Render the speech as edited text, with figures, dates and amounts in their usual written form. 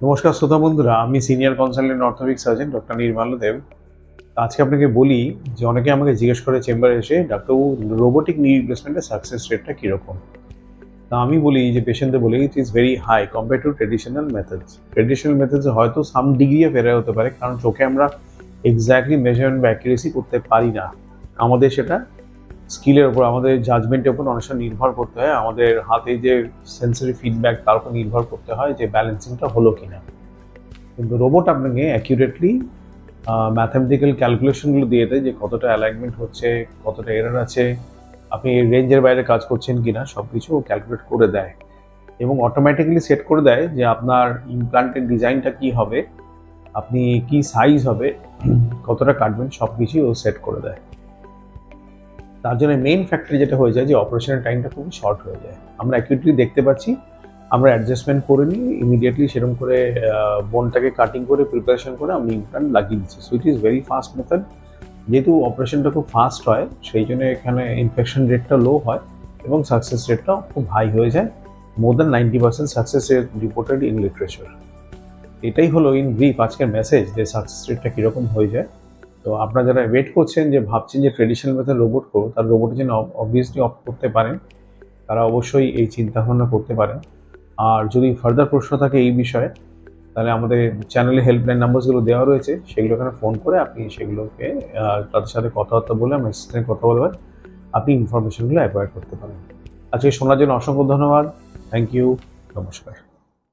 নমস্কার শ্রোতা বন্ধুরা, আমি senior consultant orthopaedic surgeon doctor Nirmalya Deb. আজকে আপনাকে বলি যে অনেকে আমাকে জিজ্ঞেস করে চেম্বারে এসে, ডাক্তারবাবু রোবোটিক নি রিপ্লেসমেন্টের সাকসেস রেটটা কীরকম। তা আমি বলি যে পেশেন্টদের বলি it is very high compare to traditional methods. Traditional মেথডসে হয়তো সাম ডিগ্রি ফেরা হতে পারে, কারণ চোখে আমরা এক্স্যাক্টলি মেজারমেন্ট বা অ্যাকুরেসি করতে পারি না। আমাদের সেটা স্কিলের উপর, আমাদের জাজমেন্টের উপর অনেক সময় নির্ভর করতে হয়, আমাদের হাতে যে সেন্সরি ফিডব্যাক তার উপর নির্ভর করতে হয় যে ব্যালেন্সিংটা হলো কিনা। কিন্তু রোবট আপনাকে অ্যাকিউরেটলি ম্যাথামেটিক্যাল ক্যালকুলেশনগুলো দিয়ে দেয় যে কতটা অ্যালাইনমেন্ট হচ্ছে, কতটা এরর আছে, আপনি রেঞ্জের বাইরে কাজ করছেন কিনা, সব কিছু ক্যালকুলেট করে দেয় এবং অটোমেটিক্যালি সেট করে দেয় যে আপনার ইমপ্লান্টের ডিজাইনটা কি হবে, আপনি কি সাইজ হবে, কতটা কাটবেন, সব কিছুই ও সেট করে দেয়। তার জন্য মেইন ফ্যাক্টর যেটা হয়ে যায় যে অপারেশনের টাইমটা খুবই শর্ট হয়ে যায়। আমরা অ্যাকিউরেটলি দেখতে পাচ্ছি, আমরা অ্যাডজাস্টমেন্ট করে নিই ইমিডিয়েটলি, সেরকম করে বোনটাকে কাটিং করে প্রিপারেশন করে আমি ইমপ্লান্ট লাগিয়ে দিচ্ছি। So it is very fast method. যেহেতু অপারেশনটা খুব ফাস্ট হয়, সেই জন্য এখানে ইনফেকশন রেটটা লো হয় এবং সাকসেস রেটটাও খুব হাই হয়ে যায়। More than 90% success rate reported in literature. এটাই হলো ইন ব্রিফ আজকের মেসেজ যে সাকসেস রেটটা কীরকম হয়ে যায়। তো আপনারা যারা ওয়েট করছেন, যে ভাবছেন যে ট্রেডিশনাল মেথড রোবট করবো, তার রোবটের জন্য অবভিয়াসলি অপ্ট করতে পারেন, তারা অবশ্যই এই চিন্তাভাবনা করতে পারেন। আর যদি ফার্দার প্রশ্ন থাকে এই বিষয়ে, তাহলে আমাদের চ্যানেলে হেল্পলাইন নাম্বারসগুলো দেওয়া রয়েছে, সেগুলো এখানে ফোন করে আপনি সেগুলোকে তাদের সাথে কথাবার্তা বলে, আমার অ্যাসিস্ট্যান্ট কথা বলবেন, আপনি ইনফরমেশনগুলো অ্যাকোয়ার করতে পারেন। আজকে শোনার জন্য অসংখ্য ধন্যবাদ। Thank you. নমস্কার।